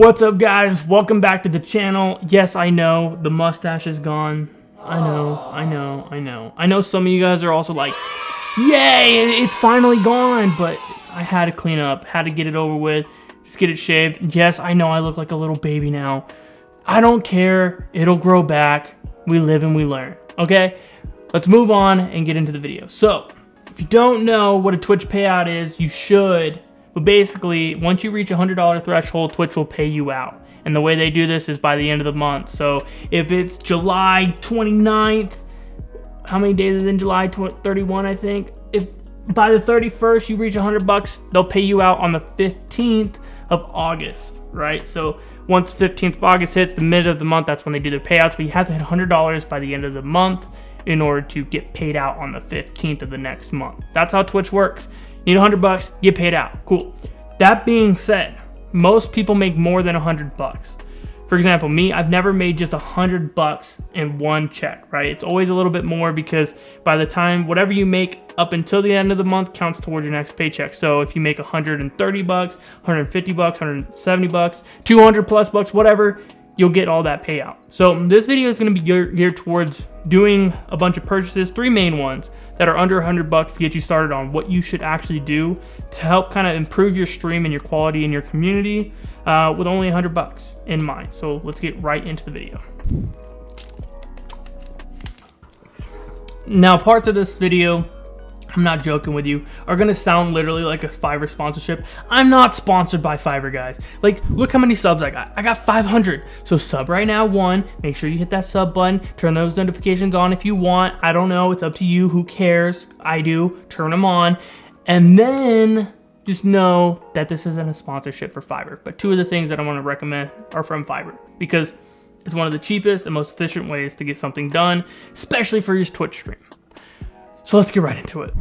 What's up, guys? Welcome back to the channel. Yes, I know the mustache is gone. I know some of you guys are also like, yay, it's finally gone, but I had to clean up, had to get it over with, just get it shaved. Yes, I know I look like a little baby now. I don't care, it'll grow back. We live and we learn, okay? Let's move on and get into the video. So, if you don't know what a Twitch payout is, you should. But basically, once you reach a $100 threshold, Twitch will pay you out. And the way they do this is by the end of the month. So if it's July 29th, how many days is in July? 31, I think. If by the 31st you reach $100, they'll pay you out on the 15th of August, right? So once 15th of August hits, the mid of the month, that's when they do their payouts. But you have to hit $100 by the end of the month in order to get paid out on the 15th of the next month. That's how Twitch works. Need $100, get paid out. Cool. That being said, most people make more than $100. For example, me, I've never made just $100 in one check, right? It's always a little bit more because by the time whatever you make up until the end of the month counts towards your next paycheck. So if you make $130, $150, $170, 200 plus bucks, whatever, you'll get all that payout. So this video is going to be geared towards doing a bunch of purchases, three main ones that are under $100 to get you started on what you should actually do to help kind of improve your stream and your quality in your community with only $100 in mind. So let's get right into the video. Now, parts of this video, I'm not joking with you, are gonna sound literally like a Fiverr sponsorship. I'm not sponsored by Fiverr, guys. Like, look how many subs I got. I got 500. So sub right now, one. Make sure you hit that sub button. Turn those notifications on if you want. I don't know, it's up to you. Who cares? I do. Turn them on. And then just know that this isn't a sponsorship for Fiverr. But two of the things that I want to recommend are from Fiverr because it's one of the cheapest and most efficient ways to get something done, especially for your Twitch stream. So let's get right into it.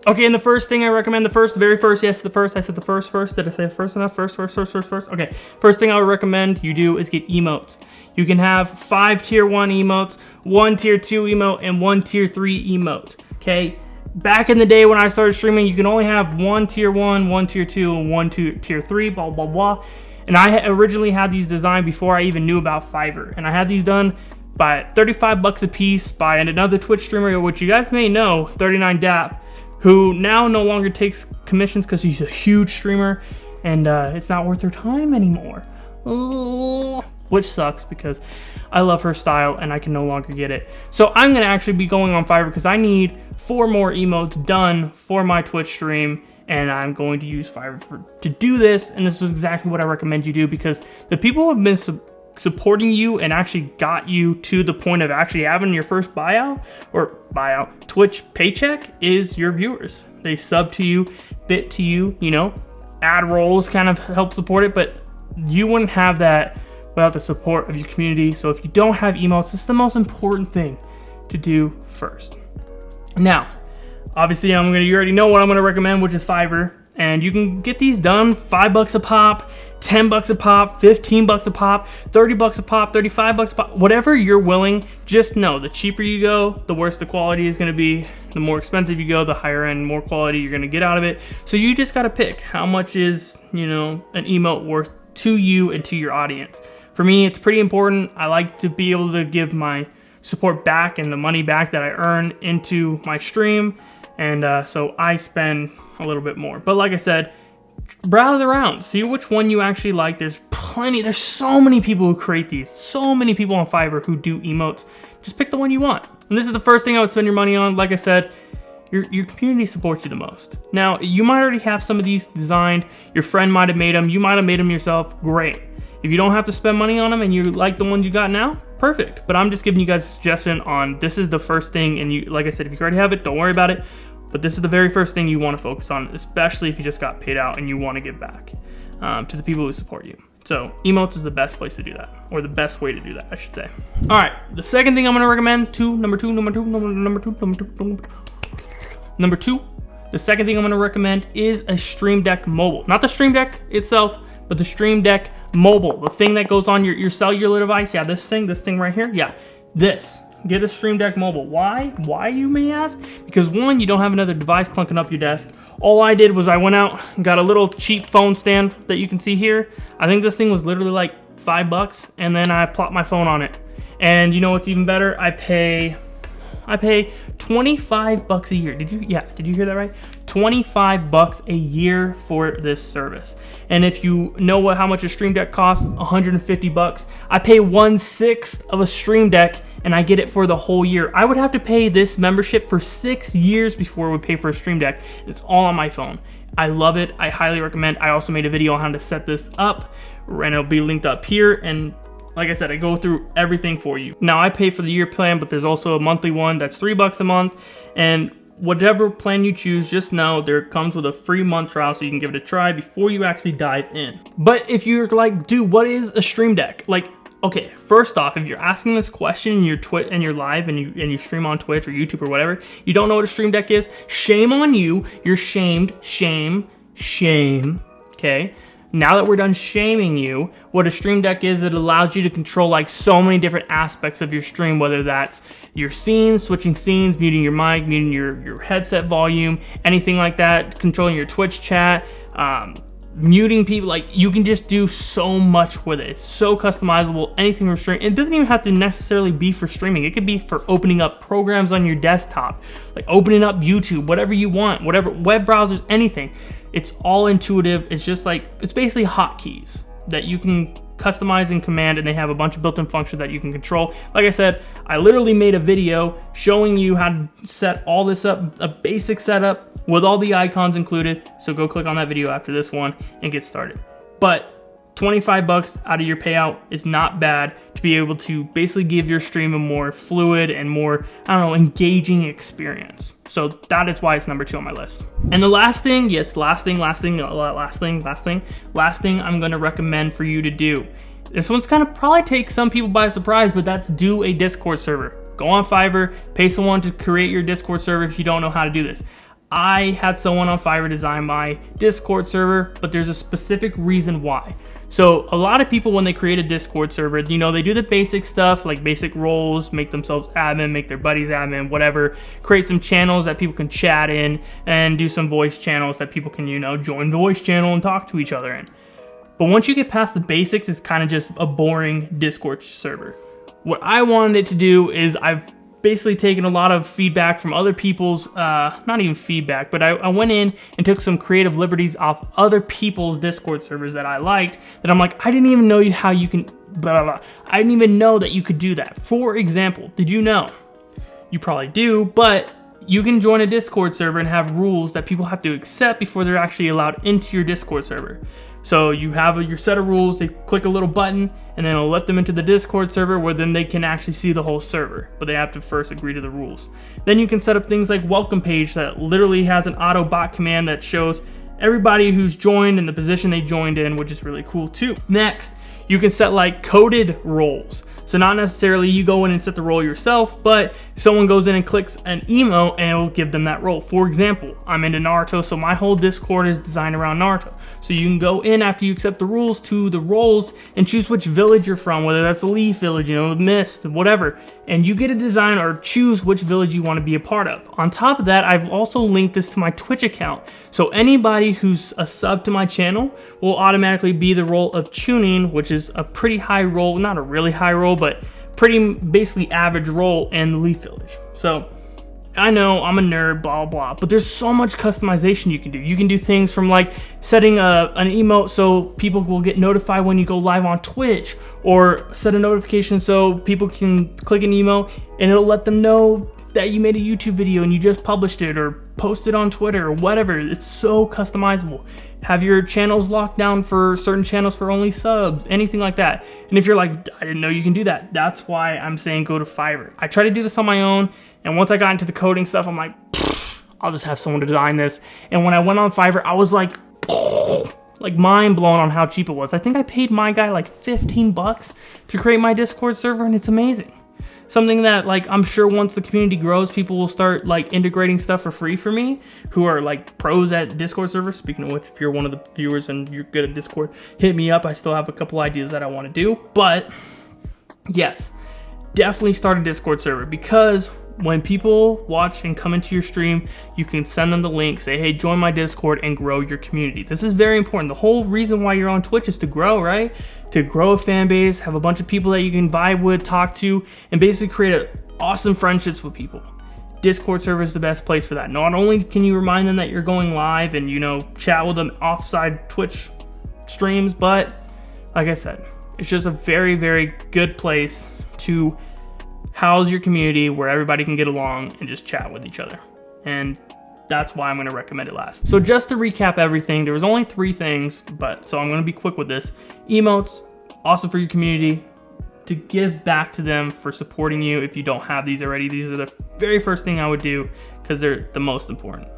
Okay, and the first thing I recommend, the very first, yes, the first, I said the first, did I say first enough? First. Okay, first thing I would recommend you do is get emotes. You can have 5 tier 1 emotes, 1 tier 2 emote, and 1 tier 3 emote, okay? Back in the day when I started streaming, you can only have 1 tier 1, 1 tier 2, and 1 tier 3, blah, blah, blah. And I originally had these designed before I even knew about Fiverr. And I had these done by $35 a piece by another Twitch streamer, which you guys may know, 39dap, who now no longer takes commissions because he's a huge streamer and it's not worth their time anymore. Which sucks because I love her style and I can no longer get it. So I'm gonna actually be going on Fiverr because I need 4 more emotes done for my Twitch stream, and I'm going to use Fiverr to do this, and this is exactly what I recommend you do because the people who have been supporting you and actually got you to the point of actually having your first Twitch paycheck is your viewers. They sub to you, bit to you, you know, ad rolls kind of help support it, but you wouldn't have that without the support of your community. So if you don't have emotes, this is the most important thing to do first. Now, obviously you already know what I'm gonna recommend, which is Fiverr. And you can get these done $5 a pop, $10 a pop, $15 a pop, $30 a pop, $35 a pop, whatever you're willing. Just know the cheaper you go, the worse the quality is going to be. The more expensive you go, the higher end, more quality you're going to get out of it. So you just got to pick how much is, you know, an emote worth to you and to your audience. For me, it's pretty important. I like to be able to give my support back and the money back that I earn into my stream. And so I spend a little bit more. But like I said, browse around, see which one you actually like. There's so many people who create these, so many people on Fiverr who do emotes. Just pick the one you want. And this is the first thing I would spend your money on. Like I said, your community supports you the most. Now, you might already have some of these designed, your friend might have made them, you might have made them yourself, great. If you don't have to spend money on them and you like the ones you got now, perfect. But I'm just giving you guys a suggestion on this is the first thing, and you, like I said, if you already have it, don't worry about it. But this is the very first thing you want to focus on, especially if you just got paid out and you want to give back to the people who support you. So emotes is the best place to do that, or the best way to do that, I should say. All right, the second thing I'm going to recommend, number two, the second thing I'm going to recommend is a Stream Deck mobile. Not the Stream Deck itself, but the Stream Deck mobile, the thing that goes on your cellular device. Yeah, this thing right here. Yeah, this. get a Stream Deck Mobile. Why? Why, you may ask? Because one, you don't have another device clunking up your desk. All I did was I went out and got a little cheap phone stand that you can see here. I think this thing was literally like $5, and then I plopped my phone on it. And you know what's even better? I pay $25 a year. Did you hear that right? $25 a year for this service. And if you know how much a Stream Deck costs, $150. I pay 1/6 of a Stream Deck and I get it for the whole year. I would have to pay this membership for 6 years before I would pay for a Stream Deck. It's all on my phone. I love it. I highly recommend. I also made a video on how to set this up, and it'll be linked up here. And like I said, I go through everything for you. Now I pay for the year plan, but there's also a monthly one that's $3 a month. And whatever plan you choose, just know there comes with a free month trial, so you can give it a try before you actually dive in. But if you're like, dude, what is a Stream Deck? Like, okay, first off, if you're asking this question in your you're live and you stream on Twitch or YouTube or whatever, you don't know what a Stream Deck is, shame on you. You're shamed. Shame. Okay? Now that we're done shaming you, what a Stream Deck is, it allows you to control like so many different aspects of your stream, whether that's your scenes, switching scenes, muting your mic, muting your headset volume, anything like that, controlling your Twitch chat, muting people. Like, you can just do so much with it. It's so customizable, anything for streaming. It doesn't even have to necessarily be for streaming. It could be for opening up programs on your desktop, like opening up YouTube, whatever you want, whatever, web browsers, anything. It's all intuitive. It's just like, it's basically hotkeys that you can customize and command, and they have a bunch of built-in functions that you can control. Like I said, I literally made a video showing you how to set all this up, a basic setup with all the icons included. So go click on that video after this one and get started. But $25 out of your payout is not bad to be able to basically give your stream a more fluid and more, I don't know, engaging experience. So that is why it's number 2 on my list. And the last thing, yes, last thing I'm gonna recommend for you to do. This one's gonna probably take some people by surprise, but that's do a Discord server. Go on Fiverr, pay someone to create your Discord server if you don't know how to do this. I had someone on Fiverr design my Discord server, but there's a specific reason why. So a lot of people, when they create a Discord server, you know, they do the basic stuff, like basic roles, make themselves admin, make their buddies admin, whatever, create some channels that people can chat in, and do some voice channels that people can, you know, join the voice channel and talk to each other in. But once you get past the basics, it's kind of just a boring Discord server. What I wanted it to do is, I've basically taken a lot of feedback from other people's, not even feedback, but I went in and took some creative liberties off other people's Discord servers that I liked, that I'm like, I didn't even know how you can, blah, blah, blah. I didn't even know that you could do that. For example, did you know? You probably do, but you can join a Discord server and have rules that people have to accept before they're actually allowed into your Discord server. So you have your set of rules, they click a little button, and then it'll let them into the Discord server, where then they can actually see the whole server, but they have to first agree to the rules. Then you can set up things like welcome page that literally has an auto bot command that shows everybody who's joined and the position they joined in, which is really cool too. Next, you can set like coded roles. So not necessarily you go in and set the role yourself, but someone goes in and clicks an emote and it'll give them that role. For example, I'm into Naruto, so my whole Discord is designed around Naruto. So you can go in after you accept the rules to the roles and choose which village you're from, whether that's the Leaf Village, you know, the Mist, whatever. And you get to design or choose which village you want to be a part of. On top of that, I've also linked this to my Twitch account. So anybody who's a sub to my channel will automatically be the role of Chunin, which is a pretty high role, not a really high role, but pretty basically average role in the Leaf Village. So I know I'm a nerd, blah, blah, but there's so much customization you can do. You can do things from like setting an emote so people will get notified when you go live on Twitch, or set a notification so people can click an emote and it'll let them know that you made a YouTube video and you just published it, or posted on Twitter, or whatever. It's so customizable. Have your channels locked down for certain channels for only subs, anything like that. And if you're like, I didn't know you can do that, that's why I'm saying go to Fiverr. I tried to do this on my own, and once I got into the coding stuff, I'm like, I'll just have someone to design this. And when I went on Fiverr, I was like mind blown on how cheap it was. I think I paid my guy like 15 bucks to create my Discord server, and it's amazing. Something that, like, I'm sure once the community grows, people will start like integrating stuff for free for me, who are like pros at Discord servers. Speaking of which, if you're one of the viewers and you're good at Discord, hit me up. I still have a couple ideas that I want to do. But yes, definitely start a Discord server, because when people watch and come into your stream, you can send them the link, say, hey, join my Discord and grow your community. This is very important. The whole reason why you're on Twitch is to grow, right? To grow a fan base, have a bunch of people that you can vibe with, talk to, and basically create awesome friendships with people. Discord server is the best place for that. Not only can you remind them that you're going live and, you know, chat with them offside Twitch streams, but like I said, it's just a very, very good place to house your community where everybody can get along and just chat with each other. And that's why I'm going to recommend it last. So just to recap everything, there was only 3 things, so I'm going to be quick with this. Emotes, awesome for your community, to give back to them for supporting you if you don't have these already. These are the very first thing I would do because they're the most important.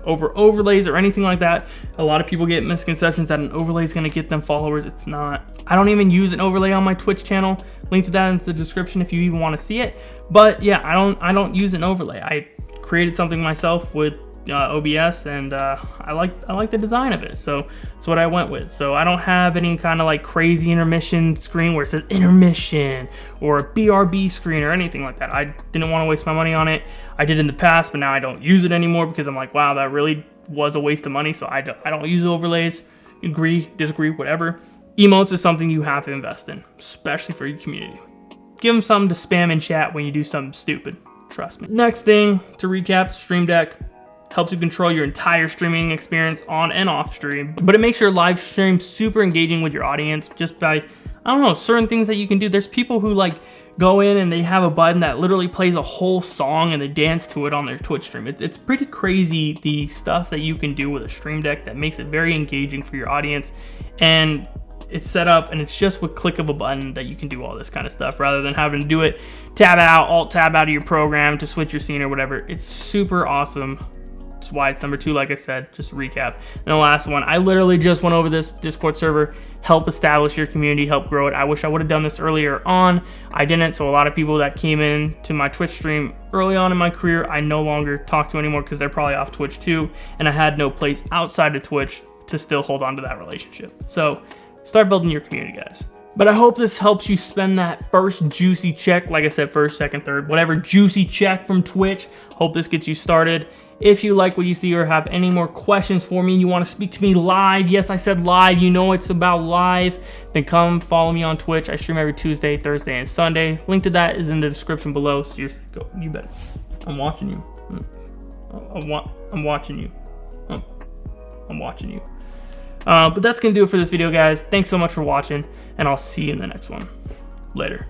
Over overlays or anything like that, a lot of people get misconceptions that an overlay is going to get them followers. It's not. I don't even use an overlay on my Twitch channel. Link to that in the description if you even want to see it. But yeah, I don't use an overlay. I created something myself with OBS, and I like the design of it, so that's what I went with. So I don't have any kind of like crazy intermission screen where it says intermission or a BRB screen or anything like that. I didn't want to waste my money on it. I did in the past, but now I don't use it anymore because I'm like, wow, that really was a waste of money. So I don't use overlays. Agree, disagree, whatever. Emotes is something you have to invest in, especially for your community. Give them something to spam in chat when you do something stupid. Trust me. Next thing to recap, Stream Deck helps you control your entire streaming experience on and off stream, but it makes your live stream super engaging with your audience just by, I don't know, certain things that you can do. There's people who like go in and they have a button that literally plays a whole song and they dance to it on their Twitch stream. It's pretty crazy the stuff that you can do with a Stream Deck that makes it very engaging for your audience, and it's set up and it's just with click of a button that you can do all this kind of stuff rather than having to do it tab out, alt tab out of your program to switch your scene or whatever. It's super awesome. That's why it's number 2, like I said, just to recap. And the last one, I literally just went over this Discord server, help establish your community, help grow it. I wish I would have done this earlier on. I didn't, so a lot of people that came in to my Twitch stream early on in my career, I no longer talk to anymore because they're probably off Twitch too, and I had no place outside of Twitch to still hold on to that relationship. So start building your community, guys. But I hope this helps you spend that first juicy check, like I said, first, second, third, whatever juicy check from Twitch. Hope this gets you started. If you like what you see or have any more questions for me and you want to speak to me live, yes, I said live, you know it's about live, then come follow me on Twitch. I stream every Tuesday, Thursday, and Sunday. Link to that is in the description below. Seriously, go, you bet. I'm watching you. I'm watching you. I'm watching you. But that's going to do it for this video, guys. Thanks so much for watching, and I'll see you in the next one. Later.